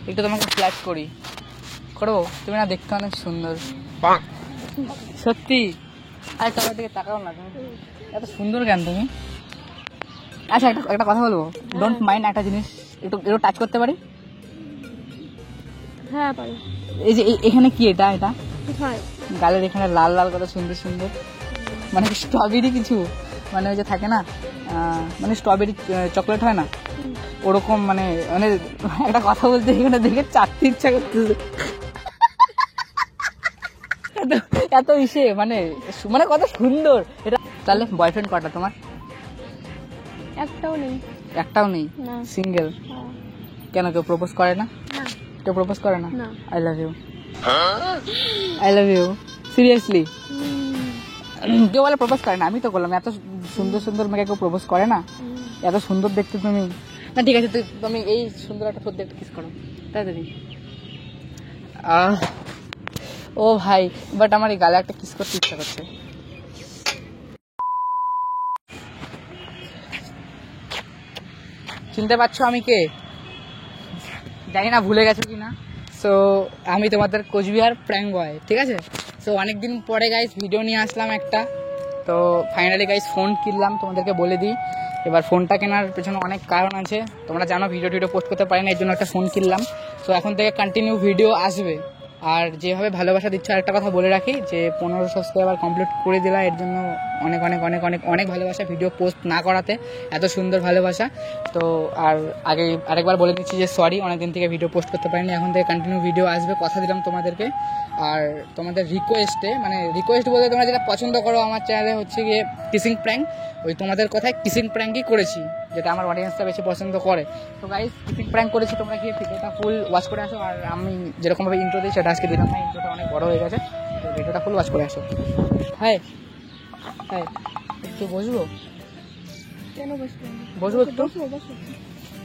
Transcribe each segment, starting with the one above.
একটু তোমাকে ফ্ল্যাট করি, করবো? তুমি না দেখতে অনেক সুন্দর, সত্যি। আর তোমার দিকে তাকাও না, তুমি এত সুন্দর কেন তুমি? আচ্ছা একটা কথা বলবো, ডোন্ট মাইন্ড, একটা জিনিস একটু একটু টাচ করতে পারি? হ্যাঁ পারি। এই যে এখানে কি, এটা এটা গালের এখানে লাল লাল কত সুন্দর সুন্দর, মানে স্ট্রবেরি কিছু, মানে ওই যে থাকে না, মানে স্ট্রবেরি চকলেট হয় না ওরকম, মানে মানে একটা কথা বলতে এখানে দেখে চাটতে ইচ্ছা করতেছে, এত ইসে, মানে মানে কত সুন্দর এটা। তাহলে বয়ফ্রেন্ড কটা তোমার? একটাও নেই। একটাও নেই? সিঙ্গেল? কেন, কেউ প্রপোজ করে না? কেউ প্রপোজ করে না? I love you, I love you, seriously? কেউ বলে প্রপোজ করে না, আমি তো বললাম এত সুন্দর সুন্দর মেয়েকে কেউ প্রপোজ করে না, এত সুন্দর দেখতে তুমি। না ঠিক আছে, তুমি এই সুন্দর একটা সত্যি একটা কিস করো তাড়াতাড়ি। ও ভাই, বাট আমার এই গালে একটা কিস করতে ইচ্ছা করছে। চিনতে পারছো আমি কে? জানি না ভুলে গেছো কিনা। সো আমি তোমাদের কোচবিহার প্র্যাঙ্ক বয়, ঠিক আছে? সো অনেকদিন পরে গাইস ভিডিও নিয়ে আসলাম একটা। তো ফাইনালি গাইস ফোন কিনলাম, তোমাদেরকে বলে দিই। এবার ফোনটা কেনার পেছনে অনেক কারণ আছে, তোমরা জানো ভিডিও পোস্ট করতে পারি না, এর জন্য একটা ফোন কিনলাম। তো এখন থেকে কন্টিনিউ ভিডিও আসবে, আর যেভাবে ভালোবাসা দিচ্ছ, আরেকটা কথা বলে রাখি যে 1500 সাবস্ক্রাইবার কমপ্লিট করে দিলা, এর জন্য অনেক অনেক অনেক অনেক অনেক ভালোবাসা, ভিডিও পোস্ট না করাতে এত সুন্দর ভালোবাসা। তো আর আগে আরেকবার বলে দিচ্ছি যে সরি, অনেকদিন থেকে ভিডিও পোস্ট করতে পারিনি, এখন থেকে কন্টিনিউ ভিডিও আসবে, কথা দিলাম তোমাদেরকে। আর তোমাদের রিকোয়েস্টে, মানে রিকোয়েস্ট বলতে তোমরা যেটা পছন্দ করো আমার চ্যানেলে হচ্ছে গিয়ে কিসিং প্র্যাঙ্ক, ওই তোমাদের কথায় কিসিং প্র্যাঙ্কই করেছি, যেটা আমার অডিয়েন্সটা বেশি পছন্দ করে। তো গাইস কিসিং প্র্যাঙ্ক করেছি, তোমরা গিয়ে ভিডিওটা ফুল ওয়াচ করে আসো। আর আমি যেরকমভাবে ইন্ট্রো দিই সেটা আজকে দিলাম না, ইন্ট্রোটা অনেক বড় হয়ে গেছে, তো ভিডিওটা ফুল ওয়াচ করে আসো। হ্যাঁ হ্যাঁ, একটু বসবো? কেন বসবো? বসবো একটু।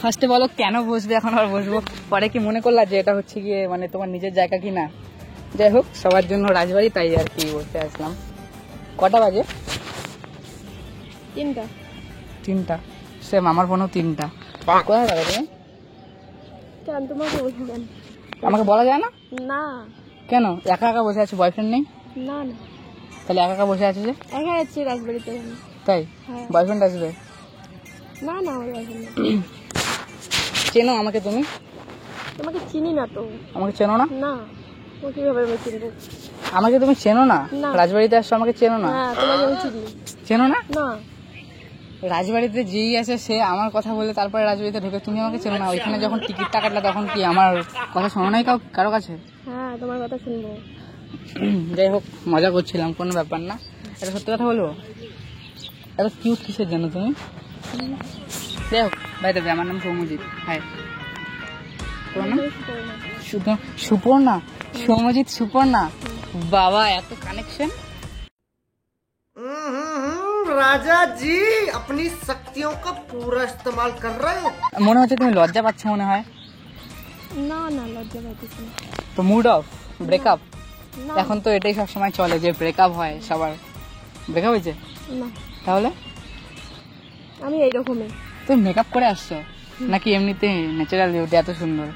ফার্স্টে বলো কেন বসবে, এখন আর বসবো পরে কি মনে করলা যে এটা হচ্ছে গিয়ে মানে তোমার নিজের জায়গা কি না? যাই হোক, সবার জন্য রাজবাড়ি, তাই আর কি বসতে আসলাম। কটা বাজে? 3টা। সেম, আমার ফোনও 3টা। কোথায় যাবে তুমি? কেন তোমাকে বলবো? কেন আমাকে বলা যায় না? না। কেন, একা একা বসে আছো? বয়ফ্রেন্ড নেই? না না, তাহলে একা একা বসে আছো যে? একা আছি রাজবাড়িতে। তাই? বয়ফ্রেন্ড আসবে? না না, আমার বয়ফ্রেন্ড না। চেনো আমাকে তুমি? তোমাকে চিনি না তো। আমাকে চেনো না? না, ও কিভাবে আমি চিনবো? আমাকে তুমি চেনো না? রাজবাড়িতে আসছো, আমাকে চেনো না? হ্যাঁ, তোমাকে আমি চিনি। চেনো না? না। রাজবাড়িতে যেই আসে সে আমার কথা বলে তারপরে রাজবাড়িতে ঢুকে, তুমি আমাকে চেনো না? ওইখানে যখন টিকিটটা কাটলা তখন কি আমার কথা শোনো নাই কারো কাছে? হ্যাঁ, তোমার কথা শুনবো। যাই হোক, মজা করছিলাম, কোনো ব্যাপার না। এটা সত্যি কথা বলবো, এত কিউট কিসের জন্য তুমি? যাই হোক, ভাই দেবে, আমার নাম সৌম্যজিৎ। হ্যাঁ, তোমার নাম? সুপর্ণা? সৌম্যজিৎ সুপর্ণা, বাবা এত কানেকশন। राजा जी अपनी शक्तियों का पूरा इस्तेमाल कर रहे हो। মনে হচ্ছে তুমি লজ্জা পাচ্ছ মনে হয়। না না, লজ্জা পাইতেছি না। তো মুড অফ, ব্রেকআপ? এখন তো এটাই সবসময় চলে যে ব্রেকআপ হয় সবার। ব্রেকআপ হয়েছে? না। তাহলে আমি এইরকমই। তুমি মেকআপ করে আসছো নাকি এমনিতে ন্যাচারাল বিউটি এত সুন্দর?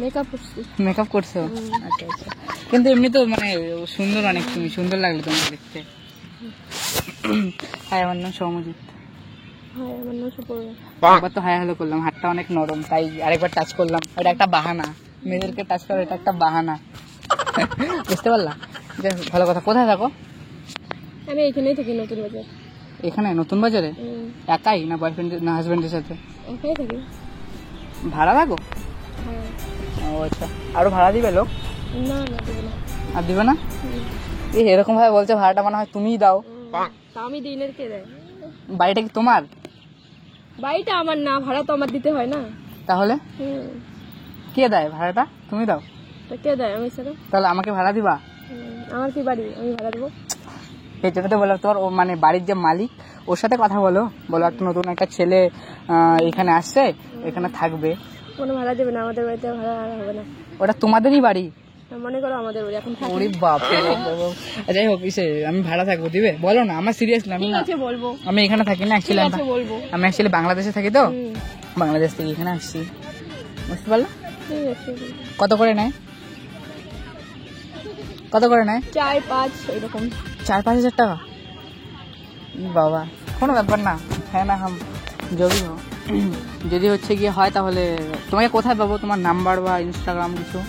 মেকআপ করছি। মেকআপ করছো? আচ্ছা আচ্ছা, কিন্তু এমনি তো মানে সুন্দর অনেক, তুমি সুন্দর লাগলো তোমাকে দেখতে। হাই, আমার নাম সৌম্যজিৎ। হ্যাঁ, আমার নাম সুপর্ণা। একবার তো হাই হ্যালো করলাম, হাতটা অনেক নরম, তাই আরেকবার টাচ করলাম। এটা একটা বাহানা, মেয়েদেরকে টাচ করা এটা একটা বাহানা, বুঝতে পারলাম? যাই হোক, ভালো কথা। কোথায় থাকো? আমি এখানেই থাকি, নতুন বাজার। এখানে নতুন বাজারে? একাই না বয়ফ্রেন্ড না হাজবেন্ডের সাথে? একাই থাকি। ভাড়া থাকো? ও আচ্ছা, আরো ভাড়া দিবে লোক? না না, দেবে না। আর দিবে না? এরকম ভাবে বলছে ভাড়াটা মনে হয় তুমিই দাও। আমি দিনের কে দেয়? বাড়িটা কি তোমার? বাড়িটা আমার না, ভাড়া তো আমার দিতে হয় না। তাহলে কে দেয় ভাড়াটা? তুমি দাও? কে দেয়? আমি ছাড়া। তাহলে আমাকে ভাড়া দিবা? আমার কি বাড়ি, আমি ভাড়া দেবো? এই জন্য তো বলো, তোমার মানে বাড়ির যে মালিক ওর সাথে কথা বলো, বলো একটা নতুন একটা ছেলে এখানে আসছে, এখানে থাকবে। কোনো ভাড়া দেবে না, আমাদের বাড়িতে ভাড়া হবে না। ওটা তোমাদেরই বাড়ি? মনে করো আমাদের বাড়ি এখন থাকি। ওরে বাপ রে। যাই হোক, আমি ভাড়া থাকবো, দিবে? বলো না, আমার সিরিয়াসলি আমি না, বলবো। আমি এখানে থাকি না অ্যাকচুয়ালি, বলবো। আমি অ্যাকচুয়ালি বাংলাদেশে থাকি, তো বাংলাদেশ থেকে এখানে আসছি, বুঝতে পারলাম? ঠিক আছে কত করে নেয়? কত করে নেয়? 4-5 এরকম। 4-5 হাজার টাকা? বাবা, কোনো ব্যাপার না, হ্যাঁ না হাম যদি হোক। যদি হচ্ছে গিয়ে হয় তাহলে তোমাকে কোথায় পাবো? তোমার নাম্বার বা ইনস্টাগ্রাম কিছু?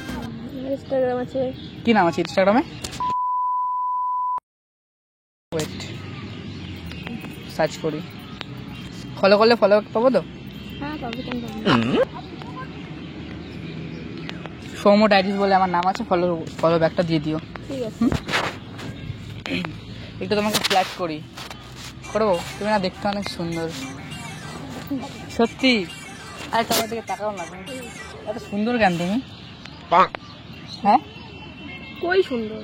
ইনস্টাগ্রাম আছে। কি নাম আছে ইনস্টাগ্রামে? ওয়েট, সার্চ করি। ফলো করলে ফলো পাবো তো? হ্যাঁ পাবো, কেন পাবো না? সৌম্য ডায়েরিজ বলে আমার নাম আছে, ফলো ব্যাকটা দিয়ে দিও। ঠিক আছে। একটু তোমাকে ফ্ল্যাশ করি, করবো? তুমি না দেখতে অনেক সুন্দর, সত্যি। আরে তোমার দিকে তাকাও না, তুমি এত সুন্দর কেন তুমি? হ্যাঁ, কই সুন্দর?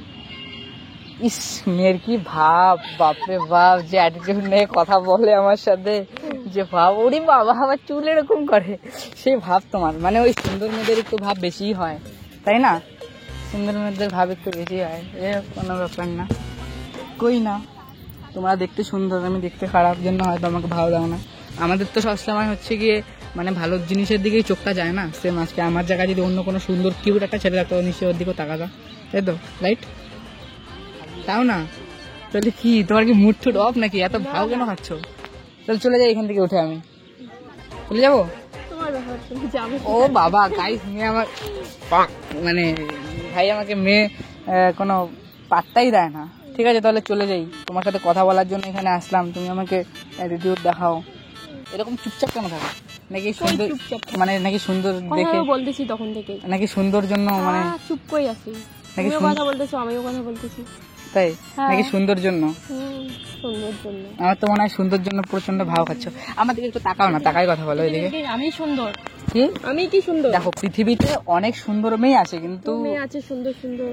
ইস, মেয়ের কি ভাব, বাপরে বাপ, যে অ্যাটিটিউড নিয়ে কথা বলে আমার সাথে, যে ভাব, ওরে বাবা আমার চুল এরকম করে, সেই ভাব তোমার। মানে ওই সুন্দর মেয়েদের একটু ভাব বেশিই হয়, তাই না? সুন্দর মেয়েদের ভাব একটু বেশি হয়, এ কোনো ব্যাপার না। কই না, তোমরা দেখতে সুন্দর, আমি দেখতে খারাপ, জন্য হয়তো আমাকে ভালো দাও না। আমাদের তো সবসময় হচ্ছে গিয়ে মানে ভালো জিনিসের দিকেই চোখটা যায় না। সেম আজকে আমার জায়গায় যদি অন্য কোনো সুন্দর কিউট একটা ছেলে থাকতো, নিশ্চয়ই ওর দিকেও তাকাতা, তাই তো? রাইট? তাও না? তাহলে কি তোমার কি মুড টুড অফ নাকি? এত ভাও কেন খাচ্ছ? তাহলে চলে যাই এখান থেকে উঠে, আমি চলে যাবো। তোমার ব্যাপার, তুমি যাবে। ও বাবা, গাইস, মেয়ে আমার মানে ভাই আমাকে মেয়ে কোনো পাত্তাই দেয় না। ঠিক আছে, তাহলে চলে যাই। তোমার সাথে কথা বলার জন্য এখানে আসলাম, তুমি আমাকে অ্যাটিটিউড দেখাও। এরকম চুপচাপ কেন থাকো? নাকি সুন্দর, মানে নাকি সুন্দর দেখে বলতেছি তখন থেকে, নাকি সুন্দর জন্য মানে চুপ করে আছি। নাকি তুমিও কথা বলতেছো, আমিও কথা বলতেছি। তাই হ্যাঁ। নাকি সুন্দর জন্য? সুন্দর জন্য। আমার তো মনে হয় সুন্দর জন্য প্রচন্ড ভাও খাচ্ছ। আমার দিকে একটু তাকাও না, তাকাই কথা বলো এদিকে। আমি সুন্দর? কি আমি কি সুন্দর? দেখো, পৃথিবীতে অনেক সুন্দর মেয়ে আছে, কিন্তু মেয়ে আছে সুন্দর সুন্দর,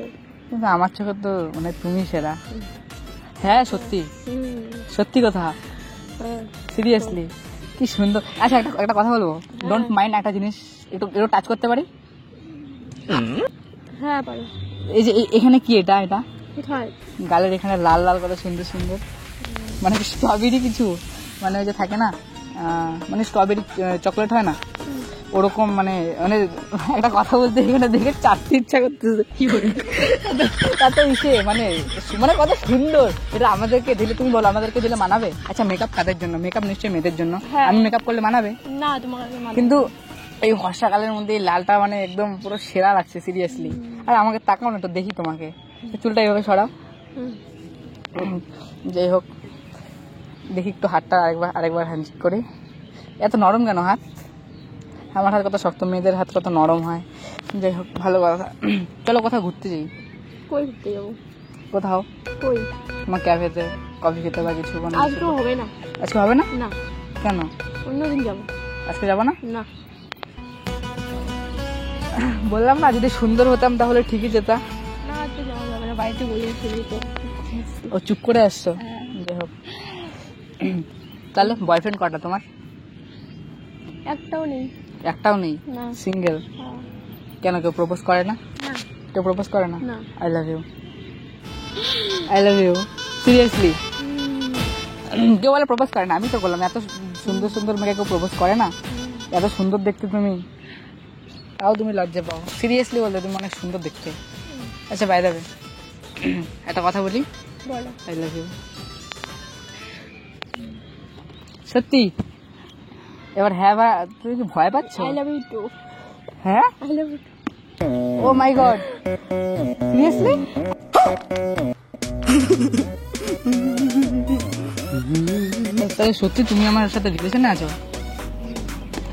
কিন্তু আমার চোখে তো মানে তুমি সেরা। হ্যাঁ সত্যি, সত্যি কথা, সিরিয়াসলি কি সুন্দর। আচ্ছা, একটা কথা বলবো, ডোন্ট মাইন্ড, একটা জিনিস একটু একটু টাচ করতে পারি? হ্যাঁ পারো। এই যে এখানে কি, এটা এটা কোথায়? গালের এখানে লাল লাল করে সুন্দর সুন্দর, মানে স্ট্রবেরি কিছু, মানে ওই যে থাকে না, মানে স্ট্রবেরি চকলেট হয় না, ওরকম। মানে মানে একটা কথা বলতে এখানে দেখে চাটতে ইচ্ছা করতেছে, কি করে এত ইসে, মানে মানে কত সুন্দর। এটা আমাদেরকে দিলে, তুমি বলো আমাদেরকে দিলে মানাবে? আচ্ছা, মেকআপ কাদের জন্য? মেকআপ নিশ্চয়ই মেয়েদের জন্য। আমি মেকআপ করলে মানাবে না? তোমার কিন্তু এই বর্ষাকালের মধ্যে এই লালটা মানে একদম পুরো সেরা লাগছে, সিরিয়াসলি। আর আমাকে তাকাও না, তো দেখি তোমাকে, চুলটা এইভাবে সরাও। যাই হোক, দেখি একটু হাতটা আরেকবার হ্যান্ডশেক করি। এত নরম কেন হাত? আমার হাত কত শক্ত, মেয়েদের হাত কত নরম হয়। যাই হোক, ভালো কথা। চলো কোথাও ঘুরতে যাই। কই ঘুরতে যাবো? কোথাও, কই? আমার ক্যাফেতে কফি খেতে বা কিছু। আজকে হবে না। আজকে হবে না? না। কেন? অন্যদিন যাবো। আজকে যাবো না? না। বললাম না, যদি সুন্দর হতাম তাহলে ঠিকই যেতাম। না, আজকে যাওয়া যাবে না, বাড়িতে বলেছিলি তো। ও চুপ করে আসছো? যাই হোক, তাহলে বয়ফ্রেন্ড কটা তোমার? একটাও নেই। একটাও নেই? না। সিঙ্গেল? কেন, কেউ প্রপোজ করে না? না। কেউ প্রপোজ করে না? না। I love you, I love you, seriously. কেউ বলে প্রপোজ করে না, আমি তো বললাম এত সুন্দর সুন্দর মেয়েকে কেউ প্রপোজ করে না। এত সুন্দর দেখতে তুমি, তাও তুমি লজ্জা পাও। সিরিয়াসলি বলতে, তুমি অনেক সুন্দর দেখতে। আচ্ছা, বাই দ্য ওয়ে, একটা কথা বলি। বলো। আই লাভ ইউ, সত্যি। এবার হ্যাঁ বা, তুমি কি ভয় পাচ্ছ? I love you too. হ্যাঁ, I love you too. Oh my God, seriously? তাহলে সত্যি তুমি আমার সাথে রিলেশনে আছো?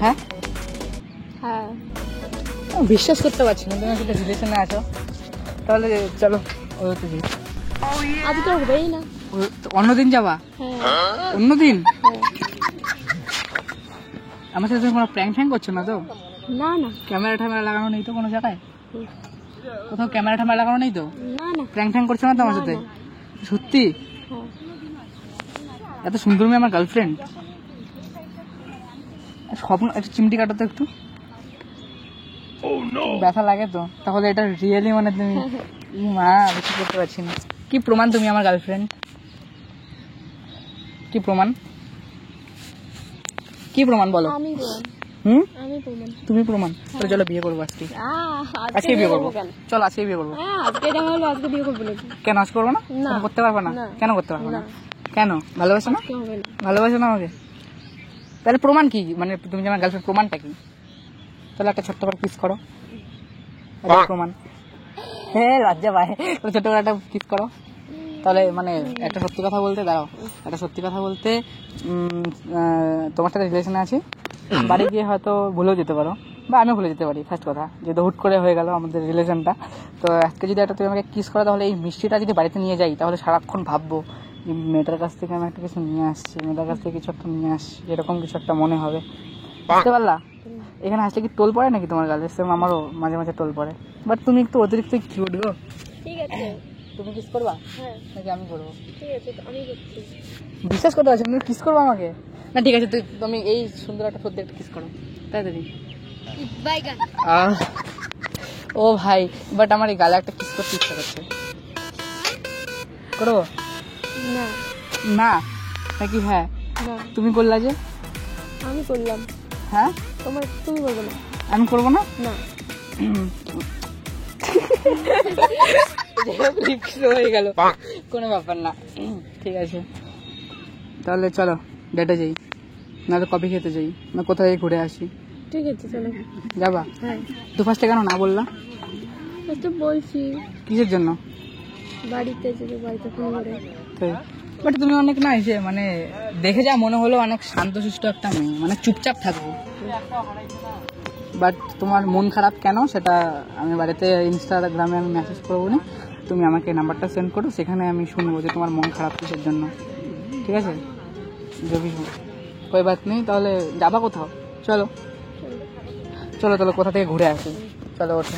হ্যাঁ, হ্যাঁ। আমি বিশ্বাস করতে পারছি না তুমি আমার সাথে রিলেশনে আছো। তাহলে চলো ওতে যাই। আজ তো হবেই না। অন্যদিন যাবা? হ্যাঁ। অন্যদিন? আমার সাথে তুমি কোনো প্র্যাঙ্ক ফ্যাঙ্ক করছো না তো? না না। ক্যামেরা ট্যামেরা লাগানো নেই তো কোনো জায়গায়? কোথাও ক্যামেরা ট্যামেরা লাগানো নেই তো? না না। প্র্যাঙ্ক ফ্যাঙ্ক করছো না তো আমার সাথে? সত্যি? এত সুন্দর মেয়ে আমার গার্লফ্রেন্ড। স্বপ্ন, একটু চিমটি কাটো তো একটু, ব্যথা লাগে তো। তাহলে এটা রিয়েলি মানে তুমি, মা কিছু করতে পারছি না। কি প্রমাণ তুমি আমার গার্লফ্রেন্ড? কি প্রমাণ? কি প্রমাণ বলো? আমি হুম, আমি প্রমাণ। তুমি প্রমাণ। তাহলে চলো বিয়ে করবো আজকে, আজকে বিয়ে করবো। কেন? চলো আজকে বিয়ে করবো। হ্যাঁ, আজকে দেখা হলো, আজকে বিয়ে করবো নাকি? কেন আজ করবো না? না। তুমি করতে পারবে না? না। কেন করতে পারবে না? না। কেন? ভালোবাসো না? আজকে হবে না। ভালোবাসো না আমাকে? তাহলে প্রমাণ কি? মানে তুমি যে আমার গার্লফ্রেন্ড, প্রমাণটা কি? তাহলে একটা ছোট্ট করে কিস করো, এটা প্রমাণ। হ্যাঁ লজ্জা পায়, তাহলে ছোট্ট করে একটা কিস করো। তাহলে মানে একটা সত্যি কথা বলতে, দাঁড়াও, একটা সত্যি কথা বলতে, তোমার সাথে রিলেশনে আছি, বাড়ি গিয়ে হয়তো ভুলেও যেতে পারো, বা আমিও ভুলে যেতে পারি। ফার্স্ট কথা, যেহেতু হুট করে হয়ে গেল আমাদের রিলেশনটা, তো আজকে যদি একটা তুমি আমাকে কিস করো, তাহলে এই মিষ্টিটা যদি বাড়িতে নিয়ে যাই, তাহলে সারাক্ষণ ভাববো যে মেয়েটার কাছ থেকে আমি একটা কিছু নিয়ে আসছি, মেয়েটার কাছ থেকে কিছু একটা নিয়ে আসছি, এরকম কিছু একটা মনে হবে। বুঝতে পারলা? এখানে আসলে কি টোল পড়ে নাকি তোমার গালে? সেরকম আমারও মাঝে মাঝে টোল পড়ে, বাট তুমি একটু অতিরিক্ত কিউট গো। ঠিক আছে। তুমি কিস করবা হ্যাঁ, নাকি আমি করবো? ঠিক আছে, তো আমি করছি। বিশ্বাস করতে পারছি তুমি কিস করবো আমাকে? না ঠিক আছে, তুমি এই সুন্দর একটা সত্যি একটা কিস করো, তাই দিদি। ও ভাই, বাট আমার এই গালে একটা কিস করতে ইচ্ছা করছে, করবো? না, না নাকি হ্যাঁ? না, তুমি করলা যে? আমি করলাম। হ্যাঁ, তুমি করবে না। আমি করবো না। না। হয়ে গেল, কোনো ব্যাপার না। ঠিক আছে, তাহলে চলো ডেটে যাই, না তো কফি খেতে যাই, না কোথায় ঘুরে আসি। ঠিক আছে, চলো। যাবা? হ্যাঁ, তো ফার্স্টে কেন না বললা? তো বলছি কিসের জন্য? বাড়িতে যদি বাড়িতে ফোন করে। বাট তুমি অনেক না এসে মানে দেখে যা মনে হলো অনেক শান্তশিষ্ট একটা মেয়ে, মানে চুপচাপ থাকবো। বাট তোমার মন খারাপ কেন সেটা আমি বাড়িতে ইনস্টাগ্রামে আমি মেসেজ করবো না, তুমি আমাকে নাম্বারটা সেন্ড করো, সেখানে আমি শুনবো যে তোমার মন খারাপ কিসের জন্য। ঠিক আছে, যদি কই বাত নেই, তাহলে যাবা কোথাও? চলো চলো, তাহলে কোথা থেকে ঘুরে আসি, চলো ওঠো।